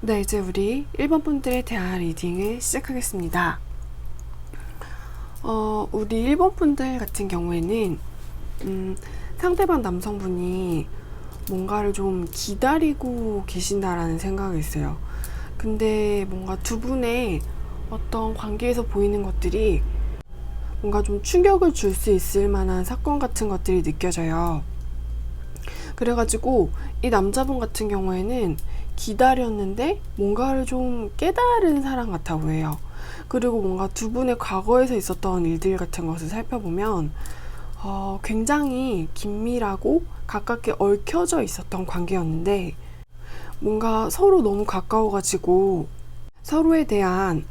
네, 이제 우리 1번 분들에 대한 리딩을 시작하겠습니다. 우리 1번 분들 같은 경우에는 상대방 남성분이 뭔가를 좀 기다리고 계신다라는 생각이 있어요. 근데 뭔가 두 분의 어떤 관계에서 보이는 것들이 뭔가 좀 충격을 줄 수 있을 만한 사건 같은 것들이 느껴져요. 그래가지고 이 남자분 같은 경우에는 기다렸는데 뭔가를 좀 깨달은 사람 같아 보여요. 그리고 뭔가 두 분의 과거에서 있었던 일들 같은 것을 살펴보면 굉장히 긴밀하고 가깝게 얽혀져 있었던 관계였는데 뭔가 서로 너무 가까워가지고 서로에 대한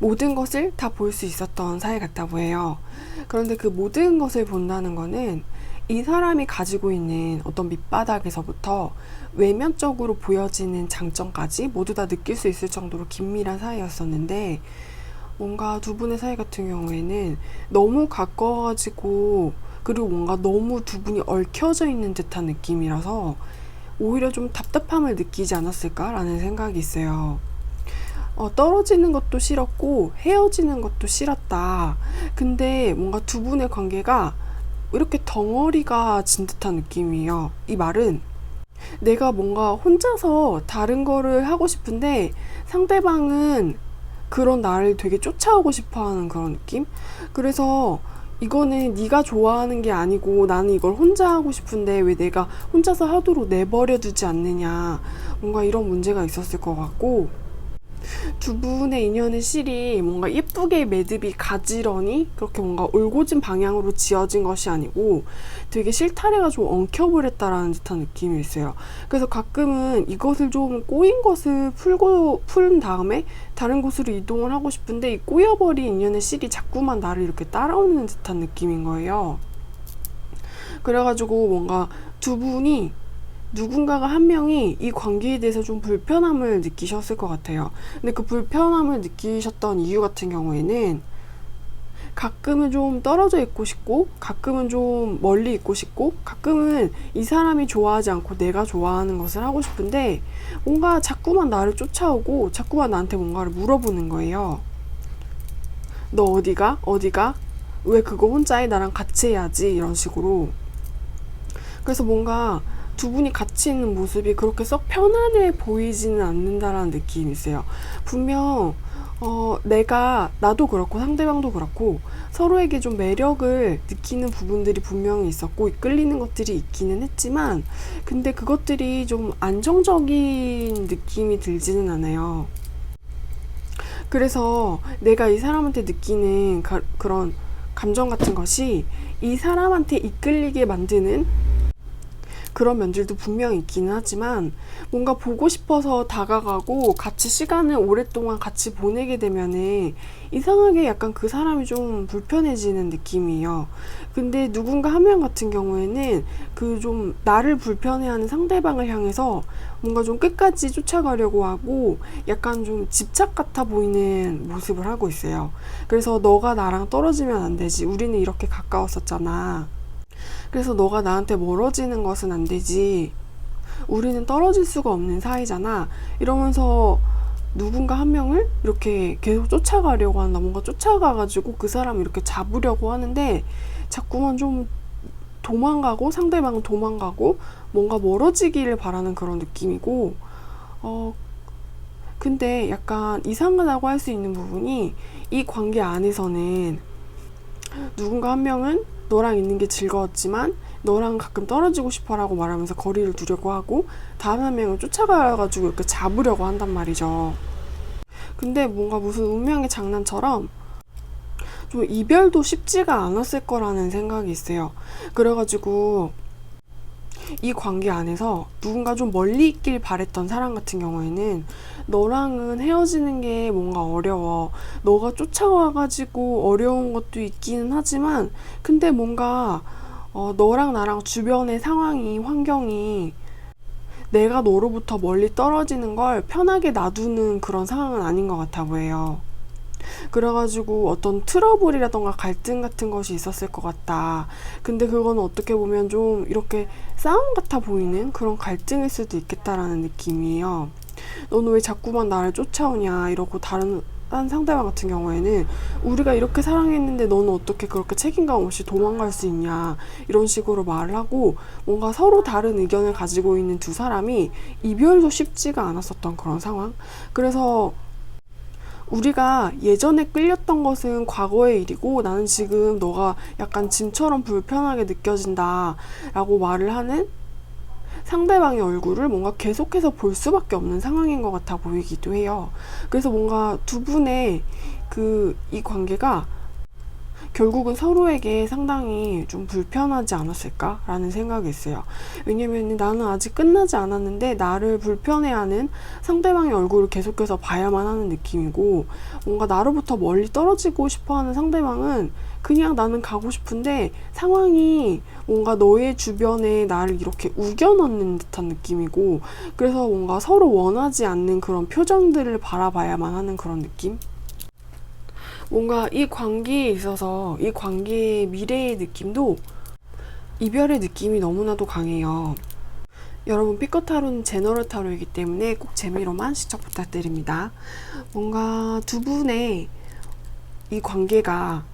모든 것을 다 볼 수 있었던 사이 같아 보여요. 그런데 그 모든 것을 본다는 거는 이 사람이 가지고 있는 어떤 밑바닥에서부터 외면적으로 보여지는 장점까지 모두 다 느낄 수 있을 정도로 긴밀한 사이였었는데 뭔가 두 분의 사이 같은 경우에는 너무 가까워가지고 그리고 뭔가 너무 두 분이 얽혀져 있는 듯한 느낌이라서 오히려 좀 답답함을 느끼지 않았을까라는 생각이 있어요. 떨어지는 것도 싫었고 헤어지는 것도 싫었다. 근데 뭔가 두 분의 관계가 이렇게 덩어리가 진 듯한 느낌이에요. 이 말은 내가 뭔가 혼자서 다른 거를 하고 싶은데 상대방은 그런 나를 되게 쫓아오고 싶어하는 그런 느낌? 그래서 이거는 네가 좋아하는 게 아니고 나는 이걸 혼자 하고 싶은데 왜 내가 혼자서 하도록 내버려 두지 않느냐, 뭔가 이런 문제가 있었을 것 같고, 두 분의 인연의 실이 뭔가 예쁘게 매듭이 가지런히 그렇게 뭔가 올곧은 방향으로 지어진 것이 아니고 되게 실타래가 좀 엉켜버렸다라는 듯한 느낌이 있어요. 그래서 가끔은 이것을 좀 꼬인 것을 푼 다음에 다른 곳으로 이동을 하고 싶은데 이 꼬여버린 인연의 실이 자꾸만 나를 이렇게 따라오는 듯한 느낌인 거예요. 그래가지고 뭔가 두 분이 누군가가 한 명이 이 관계에 대해서 좀 불편함을 느끼셨을 것 같아요. 근데 그 불편함을 느끼셨던 이유 같은 경우에는 가끔은 좀 떨어져 있고 싶고 가끔은 좀 멀리 있고 싶고 가끔은 이 사람이 좋아하지 않고 내가 좋아하는 것을 하고 싶은데 뭔가 자꾸만 나를 쫓아오고 자꾸만 나한테 뭔가를 물어보는 거예요. 너 어디가? 어디가? 왜 그거 혼자 해? 나랑 같이 해야지. 이런 식으로. 그래서 뭔가 두 분이 같이 있는 모습이 그렇게 썩 편안해 보이지는 않는다라는 느낌이 있어요. 분명 나도 그렇고 상대방도 그렇고 서로에게 좀 매력을 느끼는 부분들이 분명히 있었고 이끌리는 것들이 있기는 했지만 근데 그것들이 좀 안정적인 느낌이 들지는 않아요. 그래서 내가 이 사람한테 느끼는 그런 감정 같은 것이 이 사람한테 이끌리게 만드는 그런 면들도 분명히 있기는 하지만 뭔가 보고 싶어서 다가가고 같이 시간을 오랫동안 같이 보내게 되면은 이상하게 약간 그 사람이 좀 불편해지는 느낌이에요. 근데 누군가 한 명 같은 경우에는 그 좀 나를 불편해하는 상대방을 향해서 뭔가 좀 끝까지 쫓아가려고 하고 약간 좀 집착 같아 보이는 모습을 하고 있어요. 그래서 너가 나랑 떨어지면 안 되지. 우리는 이렇게 가까웠었잖아. 그래서 너가 나한테 멀어지는 것은 안 되지. 우리는 떨어질 수가 없는 사이잖아. 이러면서 누군가 한 명을 이렇게 계속 쫓아가려고 한다. 뭔가 쫓아가가지고 그 사람을 이렇게 잡으려고 하는데 자꾸만 좀 도망가고 상대방은 도망가고 뭔가 멀어지기를 바라는 그런 느낌이고, 근데 약간 이상하다고 할 수 있는 부분이, 이 관계 안에서는 누군가 한 명은 너랑 있는 게 즐거웠지만 너랑 가끔 떨어지고 싶어라고 말하면서 거리를 두려고 하고, 다음 한 명을 쫓아가가지고 이렇게 잡으려고 한단 말이죠. 근데 뭔가 무슨 운명의 장난처럼 좀 이별도 쉽지가 않았을 거라는 생각이 있어요. 그래가지고 이 관계 안에서 누군가 좀 멀리 있길 바랬던 사람 같은 경우에는, 너랑은 헤어지는 게 뭔가 어려워. 너가 쫓아와가지고 어려운 것도 있기는 하지만, 근데 뭔가 너랑 나랑 주변의 상황이, 환경이 내가 너로부터 멀리 떨어지는 걸 편하게 놔두는 그런 상황은 아닌 것 같아 보여요. 그래가지고 어떤 트러블이라던가 갈등 같은 것이 있었을 것 같다. 근데 그건 어떻게 보면 좀 이렇게 싸움 같아 보이는 그런 갈등일 수도 있겠다라는 느낌이에요. 너는 왜 자꾸만 나를 쫓아오냐 이러고, 다른 상대방 같은 경우에는 우리가 이렇게 사랑했는데 너는 어떻게 그렇게 책임감 없이 도망갈 수 있냐 이런 식으로 말을 하고, 뭔가 서로 다른 의견을 가지고 있는 두 사람이 이별도 쉽지가 않았었던 그런 상황. 그래서 우리가 예전에 끌렸던 것은 과거의 일이고, 나는 지금 너가 약간 짐처럼 불편하게 느껴진다 라고 말을 하는 상대방의 얼굴을 뭔가 계속해서 볼 수밖에 없는 상황인 것 같아 보이기도 해요. 그래서 뭔가 두 분의 이 관계가 결국은 서로에게 상당히 좀 불편하지 않았을까라는 생각이 있어요. 왜냐면 나는 아직 끝나지 않았는데 나를 불편해하는 상대방의 얼굴을 계속해서 봐야만 하는 느낌이고, 뭔가 나로부터 멀리 떨어지고 싶어하는 상대방은 그냥 나는 가고 싶은데 상황이 뭔가 너의 주변에 나를 이렇게 우겨넣는 듯한 느낌이고, 그래서 뭔가 서로 원하지 않는 그런 표정들을 바라봐야만 하는 그런 느낌? 뭔가 이 관계에 있어서 이 관계의 미래의 느낌도 이별의 느낌이 너무나도 강해요. 여러분, 피커 타로는 제너럴 타로이기 때문에 꼭 재미로만 시청 부탁드립니다. 뭔가 두 분의 이 관계가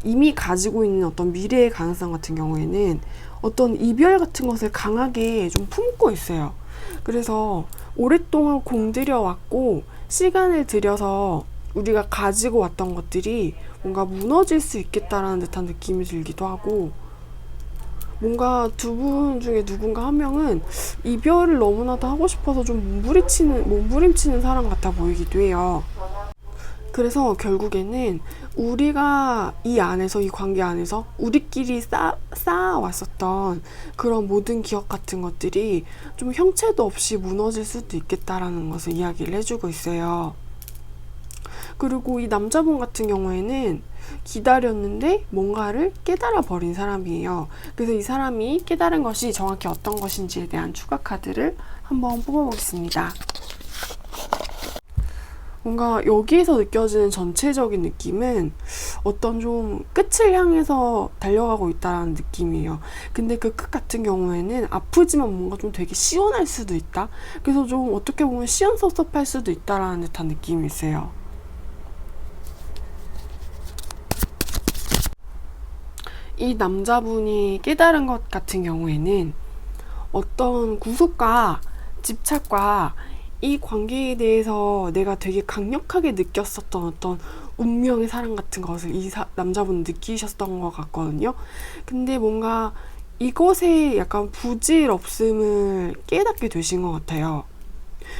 이미 가지고 있는 어떤 미래의 가능성 같은 경우에는 어떤 이별 같은 것을 강하게 좀 품고 있어요. 그래서 오랫동안 공들여 왔고 시간을 들여서 우리가 가지고 왔던 것들이 뭔가 무너질 수 있겠다라는 듯한 느낌이 들기도 하고, 뭔가 두 분 중에 누군가 한 명은 이별을 너무나도 하고 싶어서 좀 몸부림치는 사람 같아 보이기도 해요. 그래서 결국에는 우리가 이 안에서, 이 관계 안에서 우리끼리 쌓아왔었던 그런 모든 기억 같은 것들이 좀 형체도 없이 무너질 수도 있겠다라는 것을 이야기를 해주고 있어요. 그리고 이 남자분 같은 경우에는 기다렸는데 뭔가를 깨달아 버린 사람이에요. 그래서 이 사람이 깨달은 것이 정확히 어떤 것인지에 대한 추가 카드를 한번 뽑아보겠습니다. 뭔가 여기에서 느껴지는 전체적인 느낌은 어떤 좀 끝을 향해서 달려가고 있다는 느낌이에요. 근데 그 끝 같은 경우에는 아프지만 뭔가 좀 되게 시원할 수도 있다. 그래서 좀 어떻게 보면 시원섭섭할 수도 있다라는 듯한 느낌이 있어요. 이 남자분이 깨달은 것 같은 경우에는 어떤 구속과 집착과 이 관계에 대해서 내가 되게 강력하게 느꼈었던 어떤 운명의 사랑 같은 것을 이 남자분은 느끼셨던 것 같거든요. 근데 뭔가 이것에 약간 부질없음을 깨닫게 되신 것 같아요.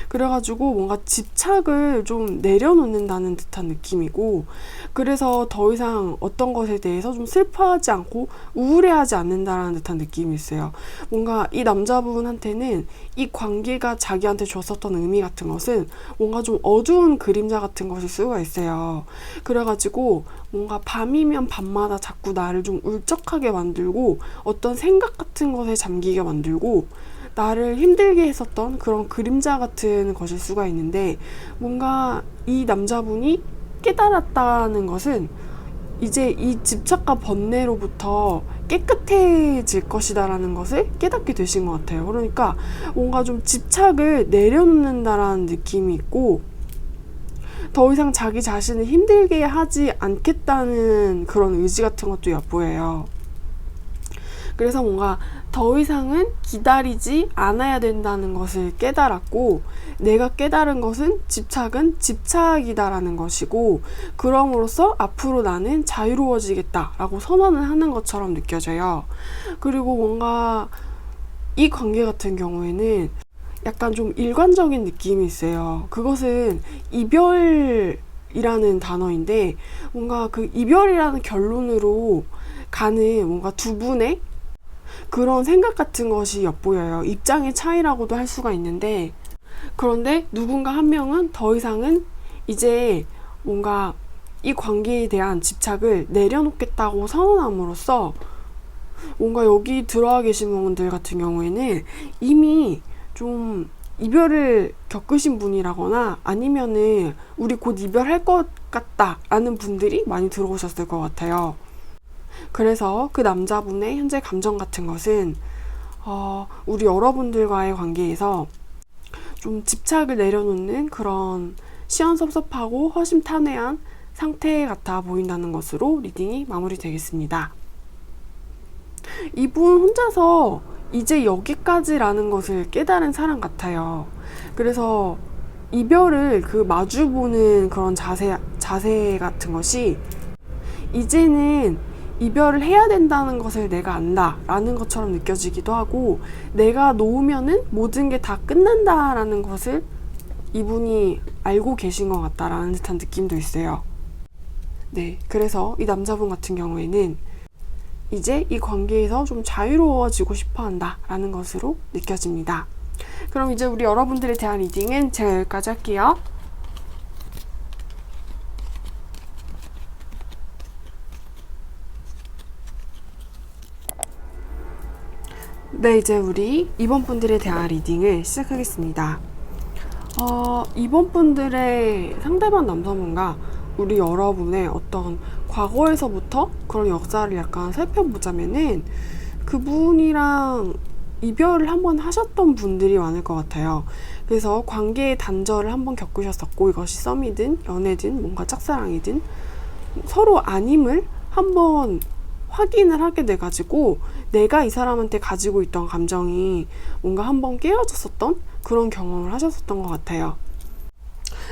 그래가지고 뭔가 집착을 좀 내려놓는다는 듯한 느낌이고, 그래서 더 이상 어떤 것에 대해서 좀 슬퍼하지 않고 우울해하지 않는다라는 듯한 느낌이 있어요. 뭔가 이 남자분한테는 이 관계가 자기한테 줬었던 의미 같은 것은 뭔가 좀 어두운 그림자 같은 것일 수가 있어요. 그래가지고 뭔가 밤이면 밤마다 자꾸 나를 좀 울적하게 만들고 어떤 생각 같은 것에 잠기게 만들고 나를 힘들게 했었던 그런 그림자 같은 것일 수가 있는데, 뭔가 이 남자분이 깨달았다는 것은 이제 이 집착과 번뇌로부터 깨끗해질 것이다라는 것을 깨닫게 되신 것 같아요. 그러니까 뭔가 좀 집착을 내려놓는다라는 느낌이 있고, 더 이상 자기 자신을 힘들게 하지 않겠다는 그런 의지 같은 것도 엿보여요. 그래서 뭔가 더 이상은 기다리지 않아야 된다는 것을 깨달았고, 내가 깨달은 것은 집착은 집착이다라는 것이고, 그럼으로써 앞으로 나는 자유로워지겠다라고 선언을 하는 것처럼 느껴져요. 그리고 뭔가 이 관계 같은 경우에는 약간 좀 일관적인 느낌이 있어요. 그것은 이별이라는 단어인데, 뭔가 그 이별이라는 결론으로 가는 뭔가 두 분의 그런 생각 같은 것이 엿보여요. 입장의 차이라고도 할 수가 있는데, 그런데 누군가 한 명은 더 이상은 이제 뭔가 이 관계에 대한 집착을 내려놓겠다고 선언함으로써, 뭔가 여기 들어와 계신 분들 같은 경우에는 이미 좀 이별을 겪으신 분이라거나 아니면은 우리 곧 이별할 것 같다 라는 분들이 많이 들어오셨을 것 같아요. 그래서 그 남자분의 현재 감정 같은 것은 우리 여러분들과의 관계에서 좀 집착을 내려놓는 그런 시원섭섭하고 허심탄회한 상태 같아 보인다는 것으로 리딩이 마무리되겠습니다. 이분 혼자서 이제 여기까지라는 것을 깨달은 사람 같아요. 그래서 이별을 그 마주보는 그런 자세 같은 것이 이제는 이별을 해야 된다는 것을 내가 안다 라는 것처럼 느껴지기도 하고, 내가 놓으면은 모든 게 다 끝난다라는 것을 이분이 알고 계신 것 같다라는 듯한 느낌도 있어요. 네, 그래서 이 남자분 같은 경우에는 이제 이 관계에서 좀 자유로워지고 싶어 한다 라는 것으로 느껴집니다. 그럼 이제 우리 여러분들에 대한 리딩은 제가 여기까지 할게요. 네, 이제 우리 이번 분들에 대한 리딩을 시작하겠습니다. 이번 분들의 상대방 남성분과 우리 여러분의 어떤 과거에서부터 그런 역사를 약간 살펴보자면은 그분이랑 이별을 한번 하셨던 분들이 많을 것 같아요. 그래서 관계의 단절을 한번 겪으셨었고, 이것이 썸이든 연애든 뭔가 짝사랑이든 서로 아님을 한번 확인을 하게 돼가지고 내가 이 사람한테 가지고 있던 감정이 뭔가 한번 깨어졌었던 그런 경험을 하셨었던 것 같아요.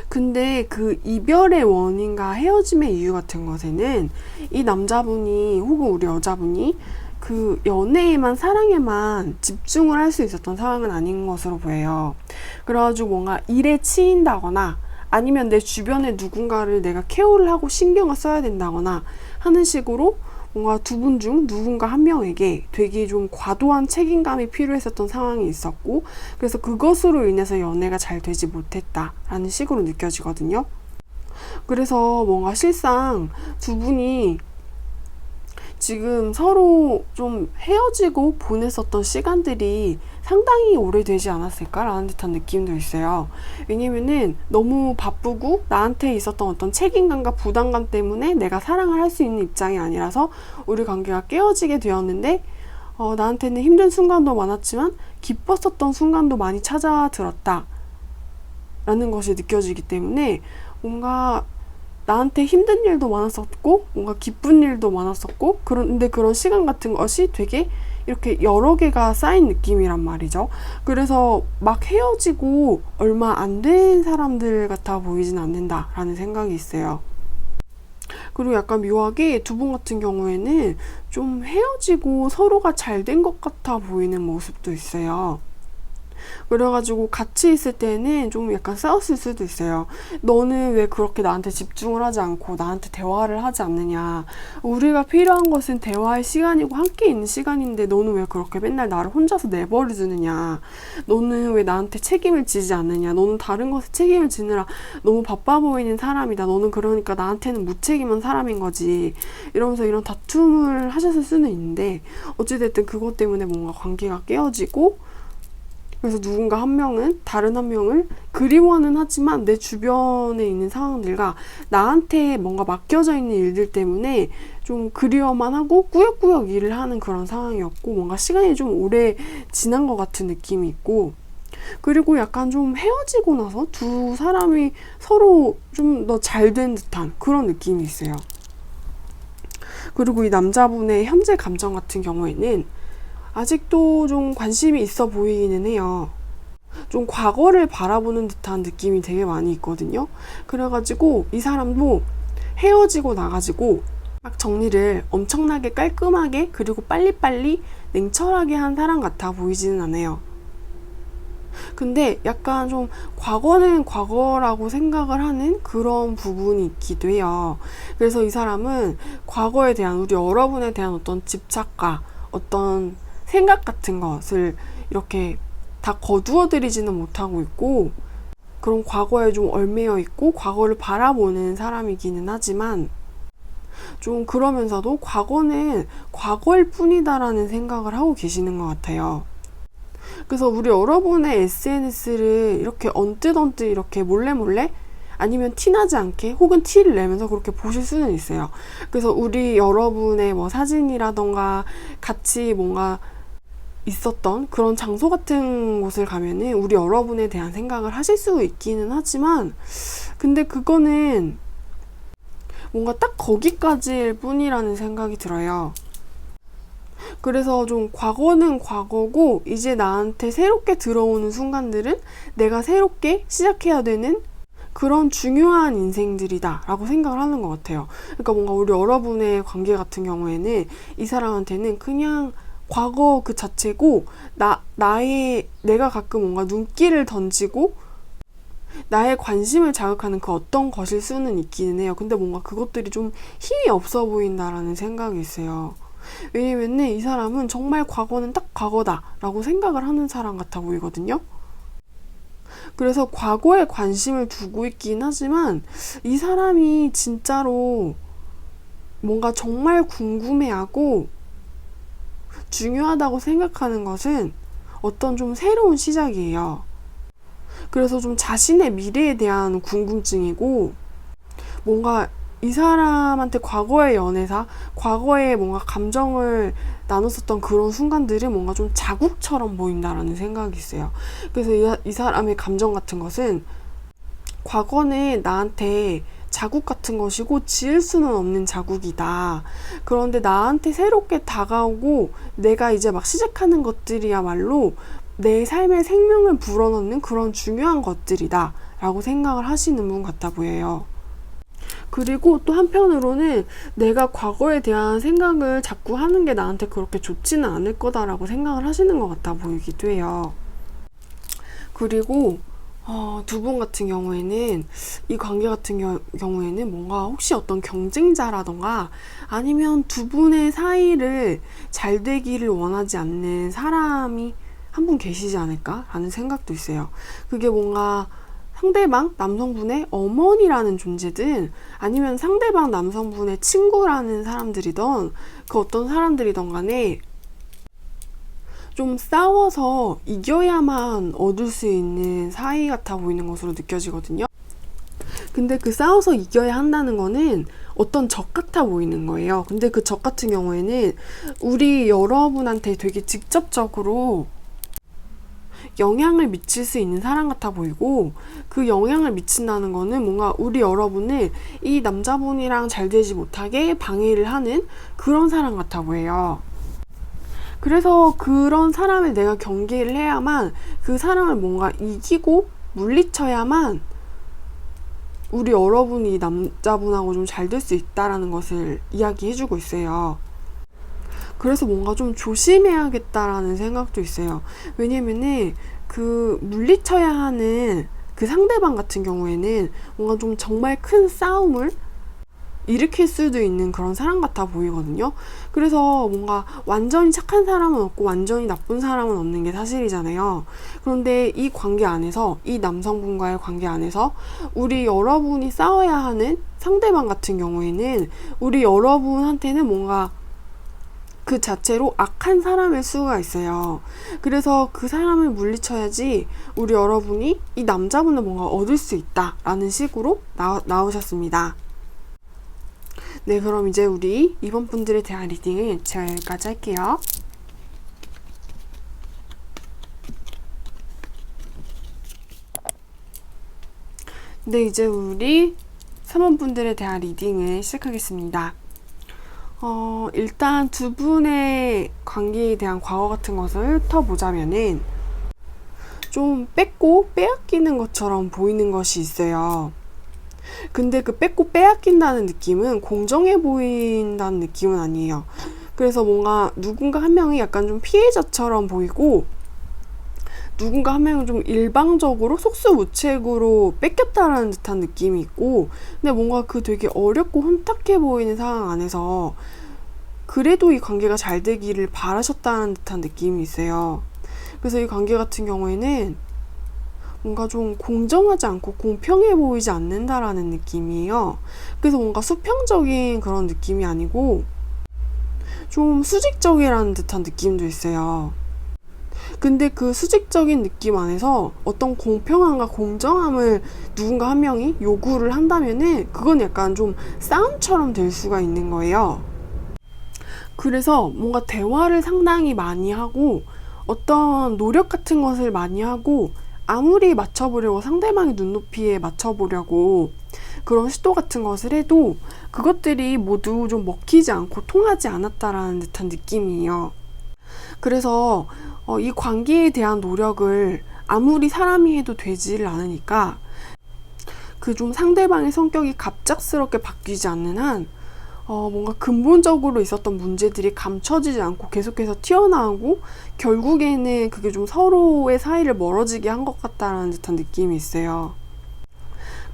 근데 그 이별의 원인과 헤어짐의 이유 같은 것에는 이 남자분이 혹은 우리 여자분이 그 연애에만, 사랑에만 집중을 할 수 있었던 상황은 아닌 것으로 보여요. 그래가지고 뭔가 일에 치인다거나 아니면 내 주변에 누군가를 내가 케어를 하고 신경을 써야 된다거나 하는 식으로 뭔가 두 분 중 누군가 한 명에게 되게 좀 과도한 책임감이 필요했었던 상황이 있었고, 그래서 그것으로 인해서 연애가 잘 되지 못했다라는 식으로 느껴지거든요. 그래서 뭔가 실상 두 분이 지금 서로 좀 헤어지고 보냈었던 시간들이 상당히 오래되지 않았을까라는 듯한 느낌도 있어요. 왜냐면은 너무 바쁘고 나한테 있었던 어떤 책임감과 부담감 때문에 내가 사랑을 할 수 있는 입장이 아니라서 우리 관계가 깨어지게 되었는데, 나한테는 힘든 순간도 많았지만 기뻤었던 순간도 많이 찾아들었다 라는 것이 느껴지기 때문에 뭔가 나한테 힘든 일도 많았었고 뭔가 기쁜 일도 많았었고, 그런데 그런 시간 같은 것이 되게 이렇게 여러 개가 쌓인 느낌이란 말이죠. 그래서 막 헤어지고 얼마 안 된 사람들 같아 보이진 않는다라는 생각이 있어요. 그리고 약간 묘하게 두 분 같은 경우에는 좀 헤어지고 서로가 잘 된 것 같아 보이는 모습도 있어요. 그래가지고 같이 있을 때는 좀 약간 싸웠을 수도 있어요. 너는 왜 그렇게 나한테 집중을 하지 않고 나한테 대화를 하지 않느냐. 우리가 필요한 것은 대화의 시간이고 함께 있는 시간인데 너는 왜 그렇게 맨날 나를 혼자서 내버려 두느냐. 너는 왜 나한테 책임을 지지 않느냐. 너는 다른 것에 책임을 지느라 너무 바빠 보이는 사람이다. 너는 그러니까 나한테는 무책임한 사람인 거지. 이러면서 이런 다툼을 하셨을 수는 있는데, 어찌됐든 그것 때문에 뭔가 관계가 깨어지고, 그래서 누군가 한 명은 다른 한 명을 그리워는 하지만 내 주변에 있는 상황들과 나한테 뭔가 맡겨져 있는 일들 때문에 좀 그리워만 하고 꾸역꾸역 일을 하는 그런 상황이었고, 뭔가 시간이 좀 오래 지난 것 같은 느낌이 있고, 그리고 약간 좀 헤어지고 나서 두 사람이 서로 좀 더 잘된 듯한 그런 느낌이 있어요. 그리고 이 남자분의 현재 감정 같은 경우에는 아직도 좀 관심이 있어 보이기는 해요. 좀 과거를 바라보는 듯한 느낌이 되게 많이 있거든요. 그래가지고 이 사람도 헤어지고 나가지고 막 정리를 엄청나게 깔끔하게 그리고 빨리빨리 냉철하게 한 사람 같아 보이지는 않아요. 근데 약간 좀 과거는 과거라고 생각을 하는 그런 부분이 있기도 해요. 그래서 이 사람은 과거에 대한 우리 여러분에 대한 어떤 집착과 어떤 생각 같은 것을 이렇게 다 거두어 드리지는 못하고 있고, 그런 과거에 좀 얽매여 있고 과거를 바라보는 사람이기는 하지만 좀 그러면서도 과거는 과거일 뿐이다라는 생각을 하고 계시는 것 같아요. 그래서 우리 여러분의 SNS를 이렇게 언뜻언뜻 이렇게 몰래 아니면 티나지 않게 혹은 티를 내면서 그렇게 보실 수는 있어요. 그래서 우리 여러분의 뭐 사진이라던가 같이 뭔가 있었던 그런 장소 같은 곳을 가면은 우리 여러분에 대한 생각을 하실 수 있기는 하지만, 근데 그거는 뭔가 딱 거기까지일 뿐이라는 생각이 들어요. 그래서 좀 과거는 과거고 이제 나한테 새롭게 들어오는 순간들은 내가 새롭게 시작해야 되는 그런 중요한 인생들이다 라고 생각을 하는 것 같아요. 그러니까 뭔가 우리 여러분의 관계 같은 경우에는 이 사람한테는 그냥 과거 그 자체고 내가 가끔 뭔가 눈길을 던지고 나의 관심을 자극하는 그 어떤 것일 수는 있기는 해요. 근데 뭔가 그것들이 좀 힘이 없어 보인다라는 생각이 있어요. 왜냐면은 이 사람은 정말 과거는 딱 과거다 라고 생각을 하는 사람 같아 보이거든요. 그래서 과거에 관심을 두고 있긴 하지만 이 사람이 진짜로 뭔가 정말 궁금해하고 중요하다고 생각하는 것은 어떤 좀 새로운 시작이에요. 그래서 좀 자신의 미래에 대한 궁금증이고, 뭔가 이 사람한테 과거의 연애사, 과거에 뭔가 감정을 나눴었던 그런 순간들이 뭔가 좀 자국처럼 보인다라는 생각이 있어요. 그래서 이 사람의 감정 같은 것은 과거는 나한테 자국 같은 것이고 지을 수는 없는 자국이다. 그런데 나한테 새롭게 다가오고 내가 이제 막 시작하는 것들이야말로 내 삶의 생명을 불어넣는 그런 중요한 것들이다 라고 생각을 하시는 분 같아 보여요. 그리고 또 한편으로는 내가 과거에 대한 생각을 자꾸 하는 게 나한테 그렇게 좋지는 않을 거다라고 생각을 하시는 것 같아 보이기도 해요. 그리고 두 분 같은 경우에는 이 관계 같은 경우에는 뭔가 혹시 어떤 경쟁자라던가 아니면 두 분의 사이를 잘 되기를 원하지 않는 사람이 한 분 계시지 않을까라는 생각도 있어요. 그게 뭔가 상대방 남성분의 어머니라는 존재든 아니면 상대방 남성분의 친구라는 사람들이던 그 어떤 사람들이던 간에 좀 싸워서 이겨야만 얻을 수 있는 사이 같아 보이는 것으로 느껴지거든요. 근데 그 싸워서 이겨야 한다는 거는 어떤 적 같아 보이는 거예요. 근데 그 적 같은 경우에는 우리 여러분한테 되게 직접적으로 영향을 미칠 수 있는 사람 같아 보이고, 그 영향을 미친다는 거는 뭔가 우리 여러분을 이 남자분이랑 잘 되지 못하게 방해를 하는 그런 사람 같아 보여요. 그래서 그런 사람을 내가 경계를 해야만, 그 사람을 뭔가 이기고 물리쳐야만 우리 여러분이 이 남자분하고 좀 잘 될 수 있다라는 것을 이야기해주고 있어요. 그래서 뭔가 좀 조심해야겠다라는 생각도 있어요. 왜냐면은 그 물리쳐야 하는 그 상대방 같은 경우에는 뭔가 좀 정말 큰 싸움을 일으킬 수도 있는 그런 사람 같아 보이거든요. 그래서 뭔가 완전히 착한 사람은 없고 완전히 나쁜 사람은 없는 게 사실이잖아요. 그런데 이 관계 안에서, 이 남성분과의 관계 안에서 우리 여러분이 싸워야 하는 상대방 같은 경우에는 우리 여러분한테는 뭔가 그 자체로 악한 사람일 수가 있어요. 그래서 그 사람을 물리쳐야지 우리 여러분이 이 남자분을 뭔가 얻을 수 있다라는 식으로 나오셨습니다. 네, 그럼 이제 우리 이번 분들에 대한 리딩을 제가 여기까지 할게요. 네, 이제 우리 3번 분들에 대한 리딩을 시작하겠습니다. 일단 두 분의 관계에 대한 과거 같은 것을 훑어보자면은 좀 뺏고 빼앗기는 것처럼 보이는 것이 있어요. 근데 그 뺏고 빼앗긴다는 느낌은 공정해 보인다는 느낌은 아니에요. 그래서 뭔가 누군가 한 명이 약간 좀 피해자처럼 보이고 누군가 한 명은 좀 일방적으로 속수무책으로 뺏겼다라는 듯한 느낌이 있고, 근데 뭔가 그 되게 어렵고 혼탁해 보이는 상황 안에서 그래도 이 관계가 잘 되기를 바라셨다는 듯한 느낌이 있어요. 그래서 이 관계 같은 경우에는 뭔가 좀 공정하지 않고 공평해 보이지 않는다라는 느낌이에요. 그래서 뭔가 수평적인 그런 느낌이 아니고 좀 수직적이라는 듯한 느낌도 있어요. 근데 그 수직적인 느낌 안에서 어떤 공평함과 공정함을 누군가 한 명이 요구를 한다면은 그건 약간 좀 싸움처럼 될 수가 있는 거예요. 그래서 뭔가 대화를 상당히 많이 하고 어떤 노력 같은 것을 많이 하고 아무리 맞춰보려고 상대방의 눈높이에 맞춰보려고 그런 시도 같은 것을 해도 그것들이 모두 좀 먹히지 않고 통하지 않았다라는 듯한 느낌이에요. 그래서 이 관계에 대한 노력을 아무리 사람이 해도 되지를 않으니까 그 좀 상대방의 성격이 갑작스럽게 바뀌지 않는 한 뭔가 근본적으로 있었던 문제들이 감춰지지 않고 계속해서 튀어나오고 결국에는 그게 좀 서로의 사이를 멀어지게 한 것 같다라는 듯한 느낌이 있어요.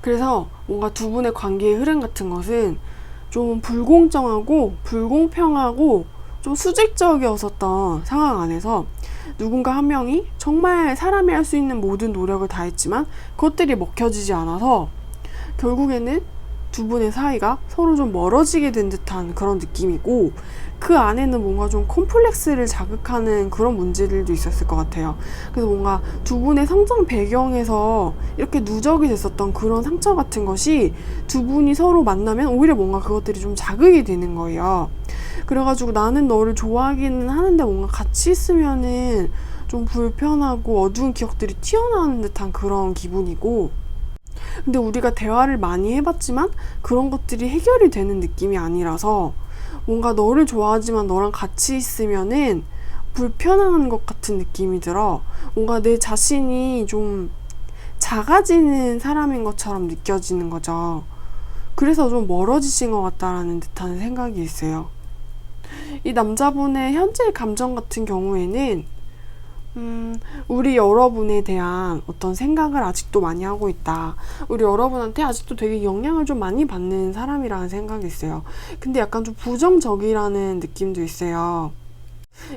그래서 뭔가 두 분의 관계의 흐름 같은 것은 좀 불공정하고 불공평하고 좀 수직적이었었던 상황 안에서 누군가 한 명이 정말 사람이 할 수 있는 모든 노력을 다했지만 그것들이 먹혀지지 않아서 결국에는 두 분의 사이가 서로 좀 멀어지게 된 듯한 그런 느낌이고, 그 안에는 뭔가 좀 콤플렉스를 자극하는 그런 문제들도 있었을 것 같아요. 그래서 뭔가 두 분의 성장 배경에서 이렇게 누적이 됐었던 그런 상처 같은 것이 두 분이 서로 만나면 오히려 뭔가 그것들이 좀 자극이 되는 거예요. 그래가지고 나는 너를 좋아하기는 하는데 뭔가 같이 있으면은 좀 불편하고 어두운 기억들이 튀어나오는 듯한 그런 기분이고, 근데 우리가 대화를 많이 해봤지만 그런 것들이 해결이 되는 느낌이 아니라서 뭔가 너를 좋아하지만 너랑 같이 있으면은 불편한 것 같은 느낌이 들어. 뭔가 내 자신이 좀 작아지는 사람인 것처럼 느껴지는 거죠. 그래서 좀 멀어지신 것 같다라는 듯한 생각이 있어요. 이 남자분의 현재 감정 같은 경우에는 우리 여러분에 대한 어떤 생각을 아직도 많이 하고 있다. 우리 여러분한테 아직도 되게 영향을 좀 많이 받는 사람이라는 생각이 있어요. 근데 약간 좀 부정적이라는 느낌도 있어요.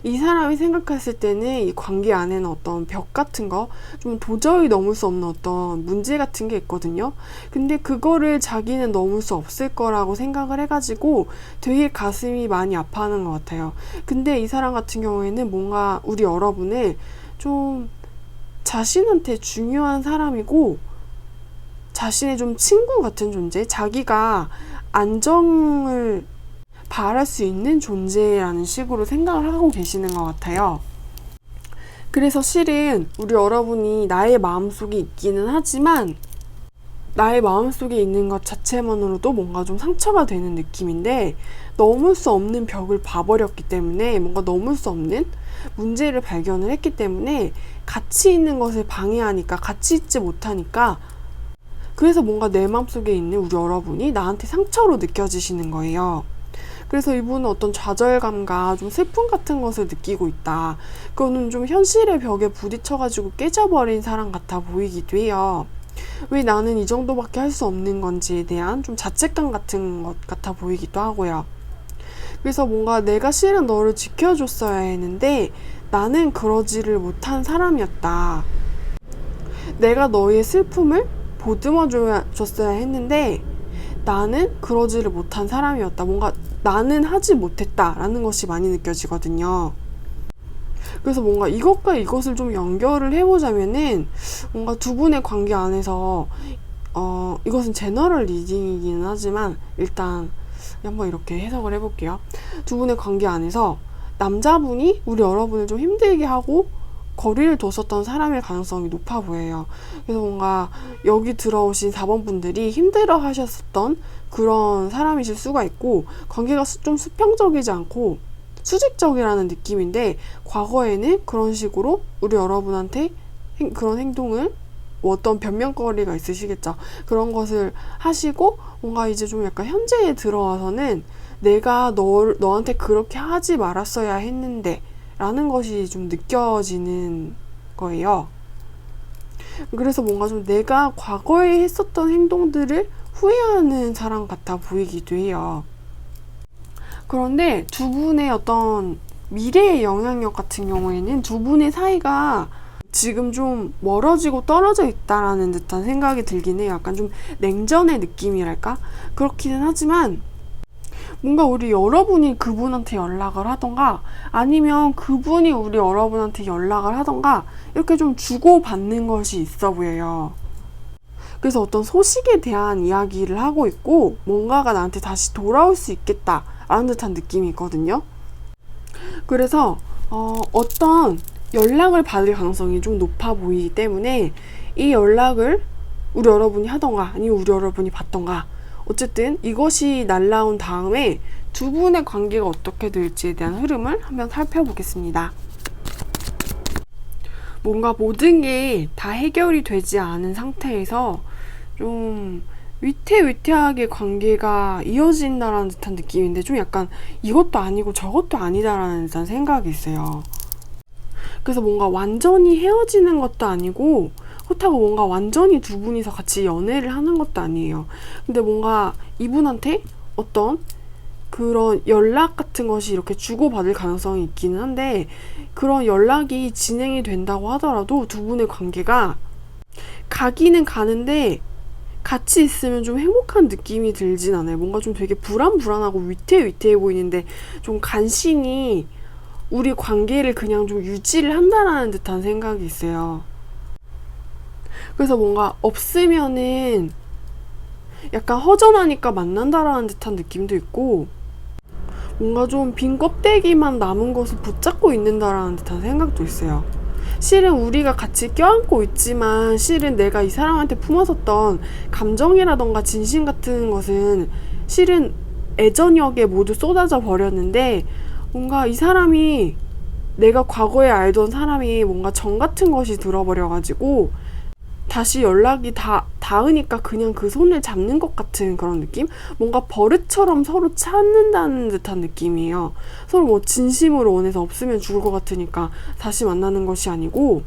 이 사람이 생각했을 때는 이 관계 안에는 어떤 벽 같은 거, 좀 도저히 넘을 수 없는 어떤 문제 같은 게 있거든요. 근데 그거를 자기는 넘을 수 없을 거라고 생각을 해가지고 되게 가슴이 많이 아파하는 것 같아요. 근데 이 사람 같은 경우에는 뭔가 우리 여러분을 좀 자신한테 중요한 사람이고 자신의 좀 친구 같은 존재, 자기가 안정을 바랄 수 있는 존재라는 식으로 생각을 하고 계시는 것 같아요. 그래서 실은 우리 여러분이 나의 마음속에 있기는 하지만 나의 마음속에 있는 것 자체만으로도 뭔가 좀 상처가 되는 느낌인데, 넘을 수 없는 벽을 봐버렸기 때문에, 뭔가 넘을 수 없는 문제를 발견을 했기 때문에 같이 있는 것을 방해하니까, 같이 있지 못하니까, 그래서 뭔가 내 마음속에 있는 우리 여러분이 나한테 상처로 느껴지시는 거예요. 그래서 이분은 어떤 좌절감과 좀 슬픔 같은 것을 느끼고 있다. 그거는 좀 현실의 벽에 부딪혀가지고 깨져버린 사람 같아 보이기도 해요. 왜 나는 이 정도밖에 할 수 없는 건지에 대한 좀 자책감 같은 것 같아 보이기도 하고요. 그래서 뭔가 내가 실은 너를 지켜줬어야 했는데 나는 그러지를 못한 사람이었다. 내가 너의 슬픔을 보듬어 줬어야 했는데 나는 그러지를 못한 사람이었다. 뭔가 나는 하지 못했다라는 것이 많이 느껴지거든요. 그래서 뭔가 이것과 이것을 좀 연결을 해보자면은 뭔가 두 분의 관계 안에서 이것은 제너럴 리딩이기는 하지만 일단 한번 이렇게 해석을 해볼게요. 두 분의 관계 안에서 남자분이 우리 여러분을 좀 힘들게 하고 거리를 뒀었던 사람일 가능성이 높아 보여요. 그래서 뭔가 여기 들어오신 4번 분들이 힘들어 하셨었던 그런 사람이실 수가 있고, 관계가 좀 수평적이지 않고 수직적이라는 느낌인데, 과거에는 그런 식으로 우리 여러분한테 그런 행동을, 어떤 변명거리가 있으시겠죠. 그런 것을 하시고 뭔가 이제 좀 약간 현재에 들어와서는 내가 너한테 그렇게 하지 말았어야 했는데 라는 것이 좀 느껴지는 거예요. 그래서 뭔가 좀 내가 과거에 했었던 행동들을 후회하는 사람 같아 보이기도 해요. 그런데 두 분의 어떤 미래의 영향력 같은 경우에는 두 분의 사이가 지금 좀 멀어지고 떨어져 있다라는 듯한 생각이 들긴 해요. 약간 좀 냉전의 느낌이랄까? 그렇기는 하지만 뭔가 우리 여러분이 그분한테 연락을 하던가, 아니면 그분이 우리 여러분한테 연락을 하던가, 이렇게 좀 주고받는 것이 있어 보여요. 그래서 어떤 소식에 대한 이야기를 하고 있고, 뭔가가 나한테 다시 돌아올 수 있겠다라는 듯한 느낌이 있거든요. 그래서 어떤 연락을 받을 가능성이 좀 높아 보이기 때문에 이 연락을 우리 여러분이 하던가 아니면 우리 여러분이 받던가, 어쨌든 이것이 날라온 다음에 두 분의 관계가 어떻게 될지에 대한 흐름을 한번 살펴보겠습니다. 뭔가 모든 게 다 해결이 되지 않은 상태에서 좀 위태위태하게 관계가 이어진다라는 듯한 느낌인데, 좀 약간 이것도 아니고 저것도 아니다라는 듯한 생각이 있어요. 그래서 뭔가 완전히 헤어지는 것도 아니고, 그렇다고 뭔가 완전히 두 분이서 같이 연애를 하는 것도 아니에요. 근데 뭔가 이분한테 어떤 그런 연락 같은 것이 이렇게 주고받을 가능성이 있기는 한데, 그런 연락이 진행이 된다고 하더라도 두 분의 관계가 가기는 가는데 같이 있으면 좀 행복한 느낌이 들진 않아요. 뭔가 좀 되게 불안불안하고 위태위태해 보이는데, 좀 간신히 우리 관계를 그냥 좀 유지를 한다라는 듯한 생각이 있어요. 그래서 뭔가 없으면은 약간 허전하니까 만난다라는 듯한 느낌도 있고, 뭔가 좀 빈 껍데기만 남은 것을 붙잡고 있는다라는 듯한 생각도 있어요. 실은 우리가 같이 껴안고 있지만, 실은 내가 이 사람한테 품었었던 감정이라던가 진심 같은 것은 실은 애저녁에 모두 쏟아져 버렸는데, 뭔가 이 사람이, 내가 과거에 알던 사람이 뭔가 정 같은 것이 들어버려가지고 다시 연락이 닿으니까 그냥 그 손을 잡는 것 같은 그런 느낌? 뭔가 버릇처럼 서로 찾는다는 듯한 느낌이에요. 서로 뭐 진심으로 원해서 없으면 죽을 것 같으니까 다시 만나는 것이 아니고,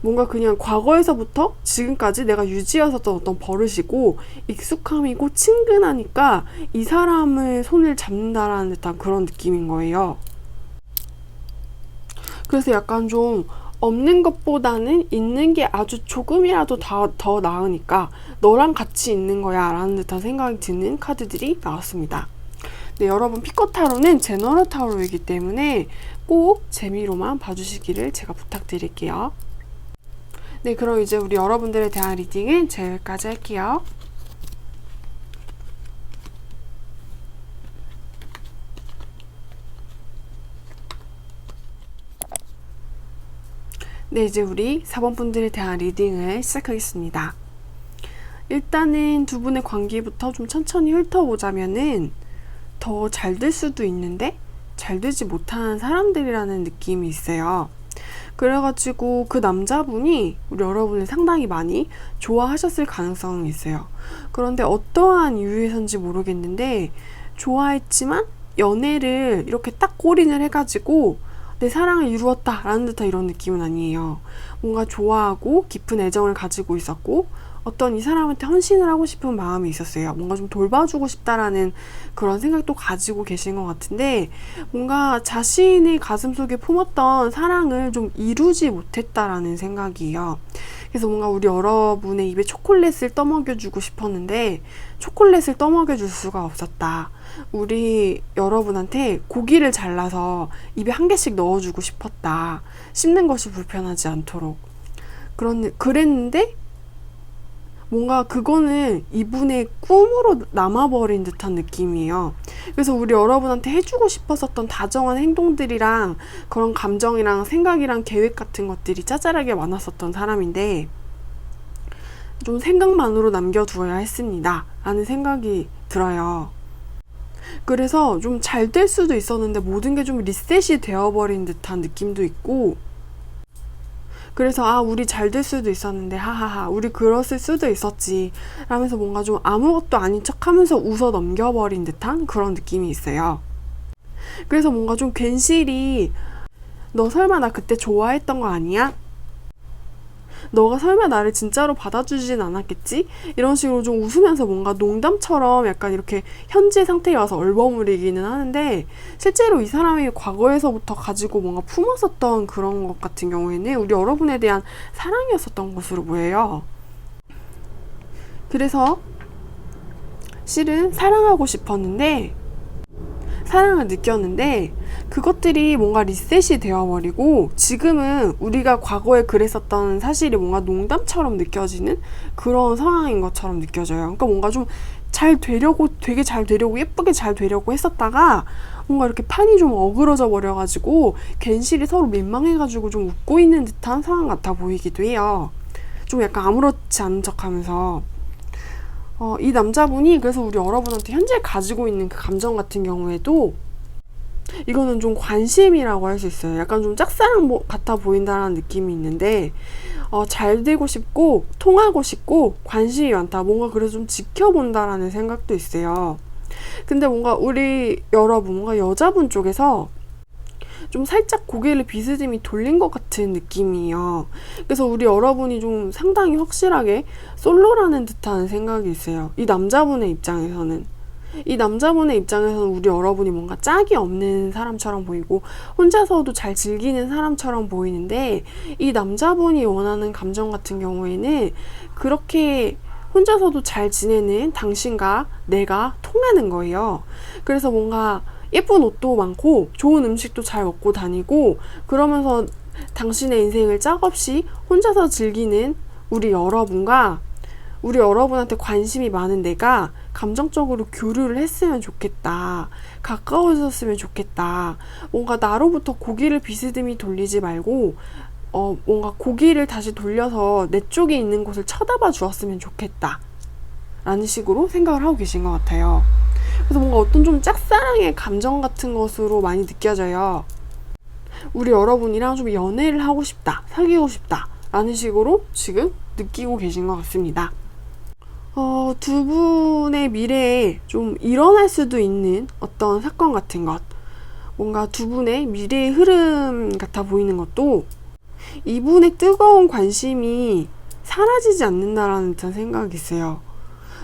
뭔가 그냥 과거에서부터 지금까지 내가 유지해왔었던 어떤 버릇이고 익숙함이고 친근하니까 이 사람의 손을 잡는다라는 듯한 그런 느낌인 거예요. 그래서 약간 좀 없는 것보다는 있는 게 아주 조금이라도 더 나으니까 너랑 같이 있는 거야 라는 듯한 생각이 드는 카드들이 나왔습니다. 네, 여러분 피커 타로는 제너럴 타로이기 때문에 꼭 재미로만 봐주시기를 제가 부탁드릴게요. 네, 그럼 이제 우리 여러분들에 대한 리딩은 제가 여기까지 할게요. 네, 이제 우리 4번 분들에 대한 리딩을 시작하겠습니다. 일단은 두 분의 관계부터 좀 천천히 훑어보자면은, 더 잘 될 수도 있는데 잘 되지 못하는 사람들이라는 느낌이 있어요. 그래가지고 그 남자분이 우리 여러분을 상당히 많이 좋아하셨을 가능성이 있어요. 그런데 어떠한 이유에선지 모르겠는데, 좋아했지만 연애를 이렇게 딱 골인을 해가지고 내 사랑을 이루었다 라는 듯한 이런 느낌은 아니에요. 뭔가 좋아하고 깊은 애정을 가지고 있었고, 어떤 이 사람한테 헌신을 하고 싶은 마음이 있었어요. 뭔가 좀 돌봐주고 싶다라는 그런 생각도 가지고 계신 것 같은데, 뭔가 자신의 가슴속에 품었던 사랑을 좀 이루지 못했다라는 생각이에요. 그래서 뭔가 우리 여러분의 입에 초콜릿을 떠먹여주고 싶었는데 초콜릿을 떠먹여줄 수가 없었다. 우리 여러분한테 고기를 잘라서 입에 한 개씩 넣어주고 싶었다. 씹는 것이 불편하지 않도록. 그랬는데 뭔가 그거는 이분의 꿈으로 남아버린 듯한 느낌이에요. 그래서 우리 여러분한테 해주고 싶었었던 다정한 행동들이랑 그런 감정이랑 생각이랑 계획 같은 것들이 짜잘하게 많았었던 사람인데 좀 생각만으로 남겨두어야 했습니다 라는 생각이 들어요. 그래서 좀 잘 될 수도 있었는데 모든 게 좀 리셋이 되어버린 듯한 느낌도 있고, 그래서 우리 잘 될 수도 있었는데 하하하 우리 그랬을 수도 있었지 라면서 뭔가 좀 아무것도 아닌 척 하면서 웃어 넘겨버린 듯한 그런 느낌이 있어요. 그래서 뭔가 좀 괜시리 너 설마 나 그때 좋아했던 거 아니야? 너가 설마 나를 진짜로 받아주진 않았겠지? 이런 식으로 좀 웃으면서 뭔가 농담처럼 약간 이렇게 현재 상태에 와서 얼버무리기는 하는데, 실제로 이 사람이 과거에서부터 가지고 뭔가 품었었던 그런 것 같은 경우에는 우리 여러분에 대한 사랑이었었던 것으로 보여요. 그래서 실은 사랑하고 싶었는데, 사랑을 느꼈는데 그것들이 뭔가 리셋이 되어버리고 지금은 우리가 과거에 그랬었던 사실이 뭔가 농담처럼 느껴지는 그런 상황인 것처럼 느껴져요. 그러니까 뭔가 좀 잘 되려고, 되게 잘 되려고, 예쁘게 잘 되려고 했었다가 뭔가 이렇게 판이 좀 어그러져 버려가지고 괜시리 서로 민망해가지고 좀 웃고 있는 듯한 상황 같아 보이기도 해요. 좀 약간 아무렇지 않은 척하면서. 이 남자분이 그래서 우리 여러분한테 현재 가지고 있는 그 감정 같은 경우에도 이거는 좀 관심이라고 할 수 있어요. 약간 좀 짝사랑 같아 보인다는 느낌이 있는데 잘 되고 싶고 통하고 싶고 관심이 많다. 뭔가 그래서 좀 지켜본다라는 생각도 있어요. 근데 뭔가 우리 여러분, 뭔가 여자분 쪽에서 좀 살짝 고개를 비스듬히 돌린 것 같은 느낌이에요. 그래서 우리 여러분이 좀 상당히 확실하게 솔로라는 듯한 생각이 있어요. 이 남자분의 입장에서는 우리 여러분이 뭔가 짝이 없는 사람처럼 보이고 혼자서도 잘 즐기는 사람처럼 보이는데, 이 남자분이 원하는 감정 같은 경우에는 그렇게 혼자서도 잘 지내는 당신과 내가 통하는 거예요. 그래서 뭔가 예쁜 옷도 많고 좋은 음식도 잘 먹고 다니고 그러면서 당신의 인생을 짝없이 혼자서 즐기는 우리 여러분과 우리 여러분한테 관심이 많은 내가 감정적으로 교류를 했으면 좋겠다. 가까워졌으면 좋겠다. 뭔가 나로부터 고개를 비스듬히 돌리지 말고 뭔가 고개를 다시 돌려서 내 쪽에 있는 곳을 쳐다봐 주었으면 좋겠다. 라는 식으로 생각을 하고 계신 것 같아요. 그래서 뭔가 어떤 좀 짝사랑의 감정 같은 것으로 많이 느껴져요. 우리 여러분이랑 좀 연애를 하고 싶다, 사귀고 싶다 라는 식으로 지금 느끼고 계신 것 같습니다. 두 분의 미래에 좀 일어날 수도 있는 어떤 사건 같은 것, 뭔가 두 분의 미래의 흐름 같아 보이는 것도 이분의 뜨거운 관심이 사라지지 않는다라는 듯한 생각이 있어요.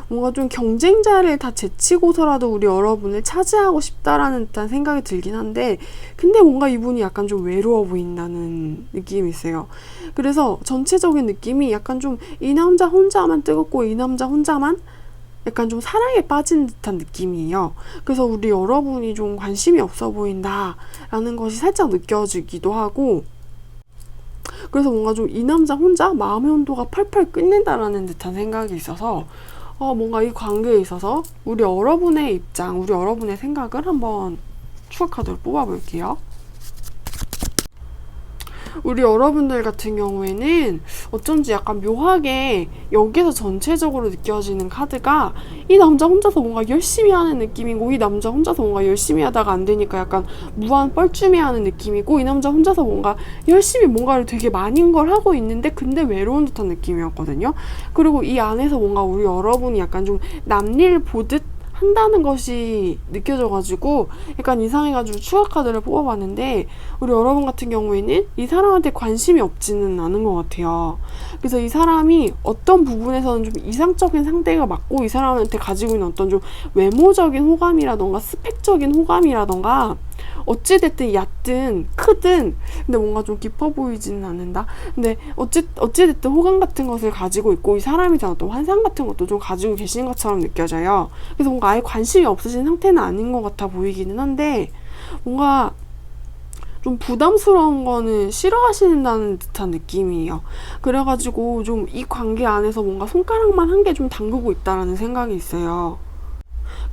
뭔가 좀 경쟁자를 다 제치고서라도 우리 여러분을 차지하고 싶다라는 듯한 생각이 들긴 한데, 근데 뭔가 이분이 약간 좀 외로워 보인다는 느낌이 있어요. 그래서 전체적인 느낌이 약간 좀 이 남자 혼자만 뜨겁고 이 남자 혼자만 약간 좀 사랑에 빠진 듯한 느낌이에요. 그래서 우리 여러분이 좀 관심이 없어 보인다라는 것이 살짝 느껴지기도 하고, 그래서 뭔가 좀 이 남자 혼자 마음의 온도가 펄펄 끓는다라는 듯한 생각이 있어서 뭔가 이 관계에 있어서 우리 여러분의 입장, 우리 여러분의 생각을 한번 추가 카드로 뽑아볼게요. 우리 여러분들 같은 경우에는 어쩐지 약간 묘하게 여기서 전체적으로 느껴지는 카드가 이 남자 혼자서 뭔가 열심히 하는 느낌이고, 이 남자 혼자서 뭔가 열심히 하다가 안 되니까 약간 무한 뻘쭘해 하는 느낌이고, 이 남자 혼자서 뭔가 열심히 뭔가를 되게 많은 걸 하고 있는데 근데 외로운 듯한 느낌이었거든요. 그리고 이 안에서 뭔가 우리 여러분이 약간 좀 남일 보듯 한다는 것이 느껴져가지고 약간 이상해가지고 추가 카드를 뽑아봤는데, 우리 여러분 같은 경우에는 이 사람한테 관심이 없지는 않은 것 같아요. 그래서 이 사람이 어떤 부분에서는 좀 이상적인 상대가 맞고, 이 사람한테 가지고 있는 어떤 좀 외모적인 호감이라던가 스펙적인 호감이라던가 어찌됐든 얕든 크든 근데 뭔가 좀 깊어 보이지는 않는다. 근데 어찌됐든 호감 같은 것을 가지고 있고, 이 사람이 다 어떤 환상 같은 것도 좀 가지고 계신 것처럼 느껴져요. 그래서 뭔가 아예 관심이 없으신 상태는 아닌 것 같아 보이기는 한데, 뭔가 좀 부담스러운 거는 싫어하신다는 듯한 느낌이에요. 그래가지고 좀 이 관계 안에서 뭔가 손가락만 한 개 좀 담그고 있다라는 생각이 있어요.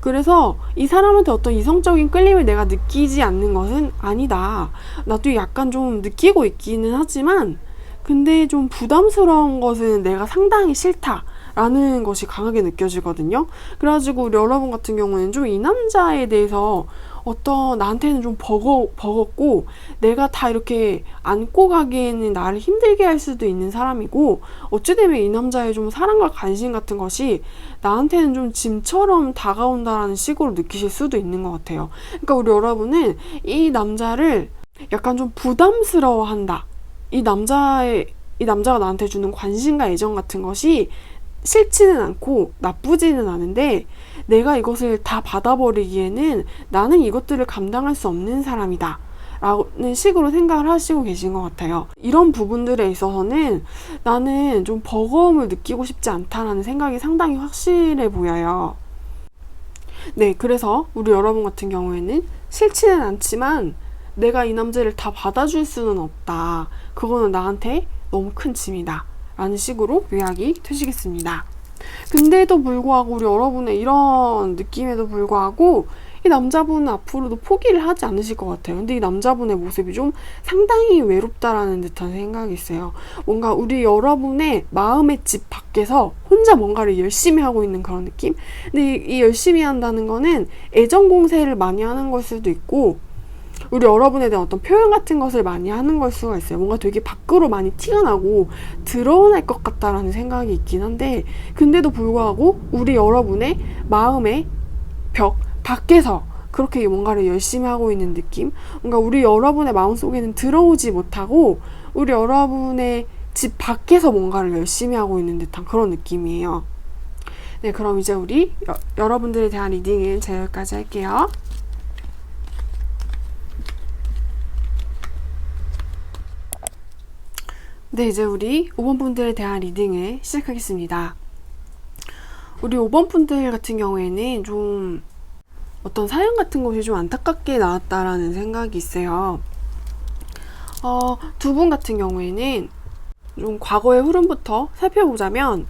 그래서 이 사람한테 어떤 이성적인 끌림을 내가 느끼지 않는 것은 아니다. 나도 약간 좀 느끼고 있기는 하지만 근데 좀 부담스러운 것은 내가 상당히 싫다. 라는 것이 강하게 느껴지거든요. 그래가지고 우리 여러분 같은 경우는 좀 이 남자에 대해서 나한테는 좀 버겁고 내가 다 이렇게 안고 가기에는 나를 힘들게 할 수도 있는 사람이고 어찌되면 이 남자의 좀 사랑과 관심 같은 것이 나한테는 좀 짐처럼 다가온다라는 식으로 느끼실 수도 있는 것 같아요. 그러니까 우리 여러분은 이 남자를 약간 좀 부담스러워한다. 이 남자가 나한테 주는 관심과 애정 같은 것이 싫지는 않고 나쁘지는 않은데 내가 이것을 다 받아버리기에는 나는 이것들을 감당할 수 없는 사람이다 라는 식으로 생각을 하시고 계신 것 같아요. 이런 부분들에 있어서는 나는 좀 버거움을 느끼고 싶지 않다라는 생각이 상당히 확실해 보여요. 네, 그래서 우리 여러분 같은 경우에는 싫지는 않지만 내가 이 남자를 다 받아줄 수는 없다. 그거는 나한테 너무 큰 짐이다. 라는 식으로 요약이 되시겠습니다. 근데도 불구하고 우리 여러분의 이런 느낌에도 불구하고 이 남자분은 앞으로도 포기를 하지 않으실 것 같아요. 근데 이 남자분의 모습이 좀 상당히 외롭다라는 듯한 생각이 있어요. 뭔가 우리 여러분의 마음의 집 밖에서 혼자 뭔가를 열심히 하고 있는 그런 느낌? 근데 이 열심히 한다는 거는 애정 공세를 많이 하는 걸 수도 있고 우리 여러분에 대한 어떤 표현 같은 것을 많이 하는 걸 수가 있어요. 뭔가 되게 밖으로 많이 티가 나고 드러날 것 같다라는 생각이 있긴 한데 근데도 불구하고 우리 여러분의 마음의 벽 밖에서 그렇게 뭔가를 열심히 하고 있는 느낌? 뭔가 우리 여러분의 마음속에는 들어오지 못하고 우리 여러분의 집 밖에서 뭔가를 열심히 하고 있는 듯한 그런 느낌이에요. 네, 그럼 이제 우리 여러분들에 대한 리딩은 제가 여기까지 할게요. 네, 이제 우리 5번 분들에 대한 리딩을 시작하겠습니다. 우리 5번 분들 같은 경우에는 좀 어떤 사연 같은 것이 좀 안타깝게 나왔다라는 생각이 있어요. 두 분 같은 경우에는 좀 과거의 흐름부터 살펴보자면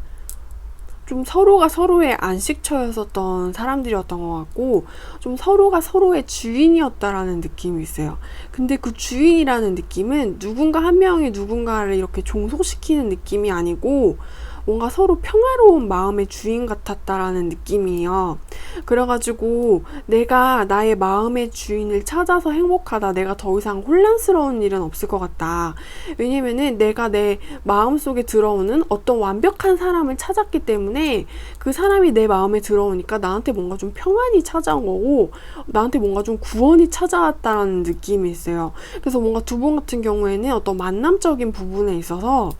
좀 서로가 서로의 안식처였었던 사람들이었던 것 같고 좀 서로가 서로의 주인이었다라는 느낌이 있어요. 근데 그 주인이라는 느낌은 누군가 한 명이 누군가를 이렇게 종속시키는 느낌이 아니고 뭔가 서로 평화로운 마음의 주인 같았다라는 느낌이에요. 그래가지고 내가 나의 마음의 주인을 찾아서 행복하다. 내가 더 이상 혼란스러운 일은 없을 것 같다. 왜냐면은 내가 내 마음속에 들어오는 어떤 완벽한 사람을 찾았기 때문에 그 사람이 내 마음에 들어오니까 나한테 뭔가 좀 평안이 찾아온 거고 나한테 뭔가 좀 구원이 찾아왔다라는 느낌이 있어요. 그래서 뭔가 두 분 같은 경우에는 어떤 만남적인 부분에 있어서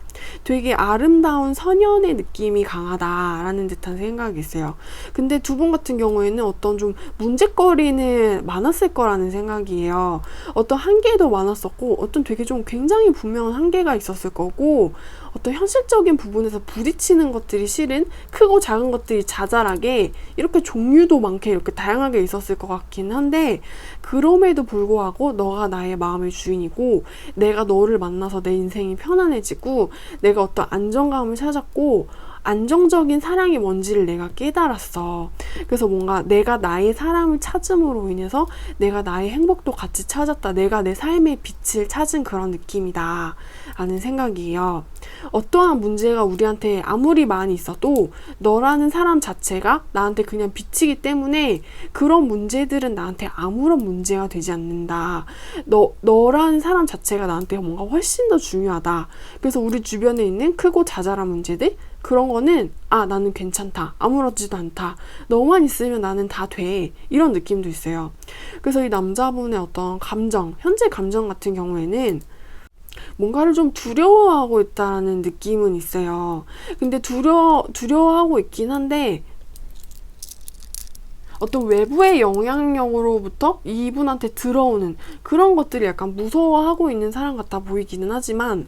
되게 아름다운 선연의 느낌이 강하다라는 듯한 생각이 있어요. 근데 두 분 같은 경우에는 어떤 좀 문제거리는 많았을 거라는 생각이에요. 어떤 한계도 많았었고 어떤 되게 좀 굉장히 분명한 한계가 있었을 거고 어떤 현실적인 부분에서 부딪히는 것들이 실은 크고 작은 것들이 자잘하게 이렇게 종류도 많게 이렇게 다양하게 있었을 것 같긴 한데 그럼에도 불구하고 너가 나의 마음의 주인이고 내가 너를 만나서 내 인생이 편안해지고 내가 어떤 안정감을 찾았고 안정적인 사랑이 뭔지를 내가 깨달았어. 그래서 뭔가 내가 나의 사람을 찾음으로 인해서 내가 나의 행복도 같이 찾았다. 내가 내 삶의 빛을 찾은 그런 느낌이다. 라는 생각이에요. 어떠한 문제가 우리한테 아무리 많이 있어도 너라는 사람 자체가 나한테 그냥 빛이기 때문에 그런 문제들은 나한테 아무런 문제가 되지 않는다. 너라는 사람 자체가 나한테 뭔가 훨씬 더 중요하다. 그래서 우리 주변에 있는 크고 자잘한 문제들 그런 거는 나는 괜찮다. 아무렇지도 않다. 너만 있으면 나는 다 돼. 이런 느낌도 있어요. 그래서 이 남자분의 어떤 감정, 현재 감정 같은 경우에는 뭔가를 좀 두려워하고 있다는 느낌은 있어요. 근데 두려워하고 있긴 한데 어떤 외부의 영향력으로부터 이분한테 들어오는 그런 것들이 약간 무서워하고 있는 사람 같아 보이기는 하지만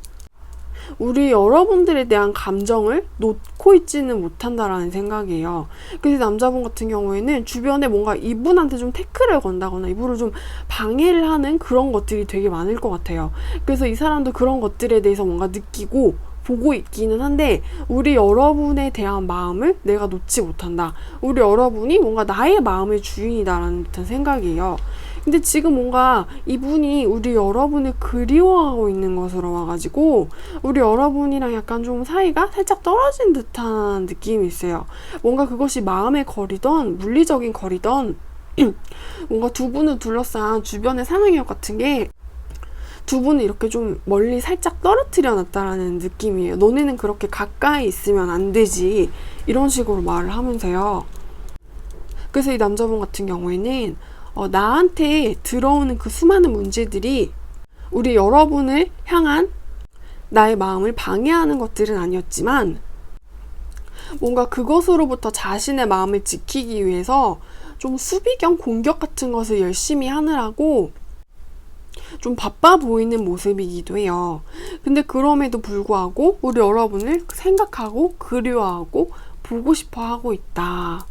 우리 여러분들에 대한 감정을 놓고 있지는 못한다라는 생각이에요. 그래서 남자분 같은 경우에는 주변에 뭔가 이분한테 좀 태클을 건다거나 이분을 좀 방해를 하는 그런 것들이 되게 많을 것 같아요. 그래서 이 사람도 그런 것들에 대해서 뭔가 느끼고 보고 있기는 한데 우리 여러분에 대한 마음을 내가 놓지 못한다. 우리 여러분이 뭔가 나의 마음의 주인이다라는 듯한 생각이에요. 근데 지금 뭔가 이분이 우리 여러분을 그리워하고 있는 것으로 와가지고 우리 여러분이랑 약간 좀 사이가 살짝 떨어진 듯한 느낌이 있어요. 뭔가 그것이 마음의 거리던 물리적인 거리던 뭔가 두 분을 둘러싼 주변의 상황력 같은 게 두 분을 이렇게 좀 멀리 살짝 떨어뜨려 놨다라는 느낌이에요. 너네는 그렇게 가까이 있으면 안 되지. 이런 식으로 말을 하면서요. 그래서 이 남자분 같은 경우에는 나한테 들어오는 그 수많은 문제들이 우리 여러분을 향한 나의 마음을 방해하는 것들은 아니었지만 뭔가 그것으로부터 자신의 마음을 지키기 위해서 좀 수비경 공격 같은 것을 열심히 하느라고 좀 바빠 보이는 모습이기도 해요. 근데 그럼에도 불구하고 우리 여러분을 생각하고 그리워하고 보고 싶어 하고 있다.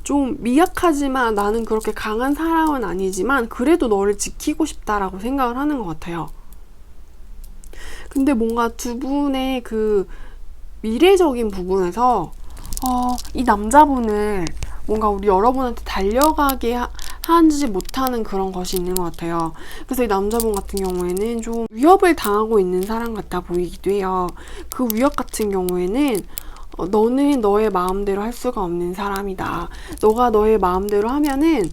좀 미약하지만 나는 그렇게 강한 사람은 아니지만 그래도 너를 지키고 싶다라고 생각을 하는 것 같아요. 근데 뭔가 두 분의 그 미래적인 부분에서 이 남자분을 뭔가 우리 여러분한테 달려가게 하지 못하는 그런 것이 있는 것 같아요. 그래서 이 남자분 같은 경우에는 좀 위협을 당하고 있는 사람 같아 보이기도 해요. 그 위협 같은 경우에는 너는 너의 마음대로 할 수가 없는 사람이다. 너가 너의 마음대로 하면은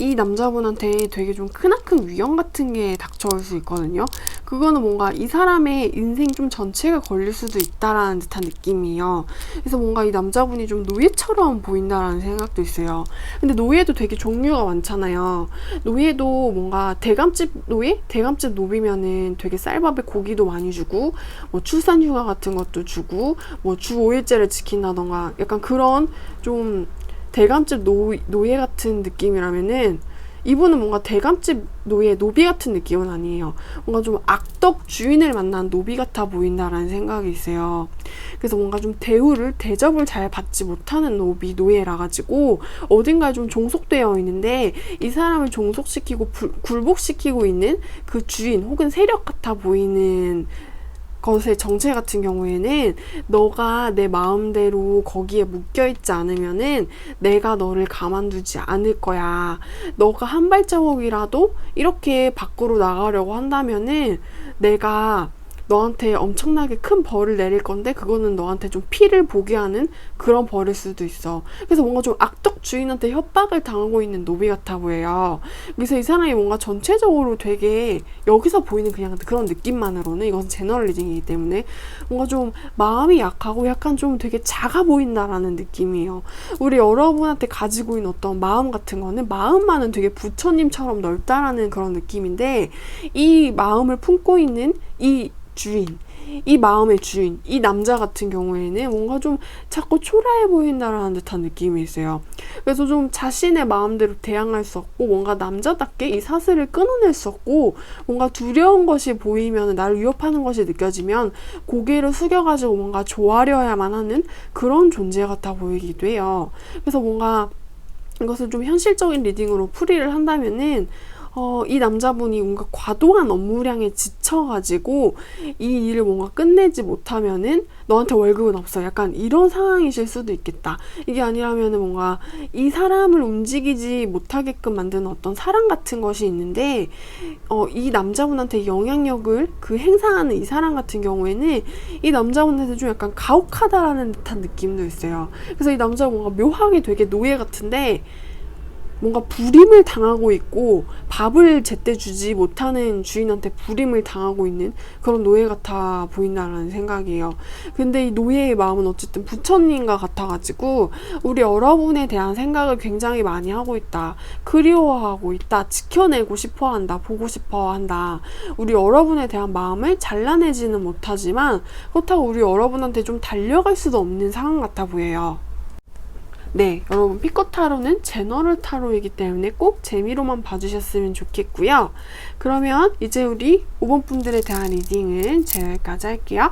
이 남자분한테 되게 좀 크나큰 위험 같은 게 닥쳐올 수 있거든요. 그거는 뭔가 이 사람의 인생 좀 전체가 걸릴 수도 있다라는 듯한 느낌이에요. 그래서 뭔가 이 남자분이 좀 노예처럼 보인다라는 생각도 있어요. 근데 노예도 되게 종류가 많잖아요. 노예도 뭔가 대감집 노예? 대감집 노비면은 되게 쌀밥에 고기도 많이 주고 뭐 출산휴가 같은 것도 주고 뭐 주 5일제를 지킨다던가 약간 그런 좀 대감집 노예 같은 느낌이라면은 이분은 뭔가 대감집 노비 같은 느낌은 아니에요. 뭔가 좀 악덕 주인을 만난 노비 같아 보인다라는 생각이 있어요. 그래서 뭔가 좀 대접을 잘 받지 못하는 노예라 가지고 어딘가에 좀 종속되어 있는데 이 사람을 종속시키고 굴복시키고 있는 그 주인 혹은 세력 같아 보이는 것의 정체 같은 경우에는 너가 내 마음대로 거기에 묶여있지 않으면은 내가 너를 가만두지 않을 거야. 너가 한 발자국이라도 이렇게 밖으로 나가려고 한다면은 내가 너한테 엄청나게 큰 벌을 내릴 건데 그거는 너한테 좀 피를 보게 하는 그런 벌일 수도 있어. 그래서 뭔가 좀 악덕 주인한테 협박을 당하고 있는 노비 같아 보여요. 그래서 이 사람이 뭔가 전체적으로 되게 여기서 보이는 그냥 그런 느낌만으로는 이건 제너럴리징이기 때문에 뭔가 좀 마음이 약하고 약간 좀 되게 작아 보인다라는 느낌이에요. 우리 여러분한테 가지고 있는 어떤 마음 같은 거는 마음만은 되게 부처님처럼 넓다라는 그런 느낌인데 이 마음을 품고 있는 이 마음의 주인, 이 남자 같은 경우에는 뭔가 좀 자꾸 초라해 보인다라는 듯한 느낌이 있어요. 그래서 좀 자신의 마음대로 대항할 수 없고 뭔가 남자답게 이 사슬을 끊어낼 수 없고 뭔가 두려운 것이 보이면 나를 위협하는 것이 느껴지면 고개를 숙여가지고 뭔가 조아려야만 하는 그런 존재 같아 보이기도 해요. 그래서 뭔가 이것을 좀 현실적인 리딩으로 풀이를 한다면은 이 남자분이 뭔가 과도한 업무량에 지쳐가지고 이 일을 뭔가 끝내지 못하면은 너한테 월급은 없어. 약간 이런 상황이실 수도 있겠다. 이게 아니라면은 뭔가 이 사람을 움직이지 못하게끔 만드는 어떤 사람 같은 것이 있는데 이 남자분한테 영향력을 행사하는 이 사람 같은 경우에는 이 남자분한테 좀 약간 가혹하다라는 듯한 느낌도 있어요. 그래서 이 남자가 뭔가 묘하게 되게 노예 같은데 뭔가 불임을 당하고 있고 밥을 제때 주지 못하는 주인한테 불임을 당하고 있는 그런 노예 같아 보인다는 생각이에요. 근데 이 노예의 마음은 어쨌든 부처님과 같아가지고 우리 여러분에 대한 생각을 굉장히 많이 하고 있다. 그리워하고 있다. 지켜내고 싶어한다. 보고 싶어한다. 우리 여러분에 대한 마음을 잘라내지는 못하지만 그렇다고 우리 여러분한테 좀 달려갈 수도 없는 상황 같아 보여요. 네, 여러분 피커 타로는 제너럴 타로이기 때문에 꼭 재미로만 봐주셨으면 좋겠고요. 그러면 이제 우리 5번 분들에 대한 리딩은 제가 여기까지 할게요.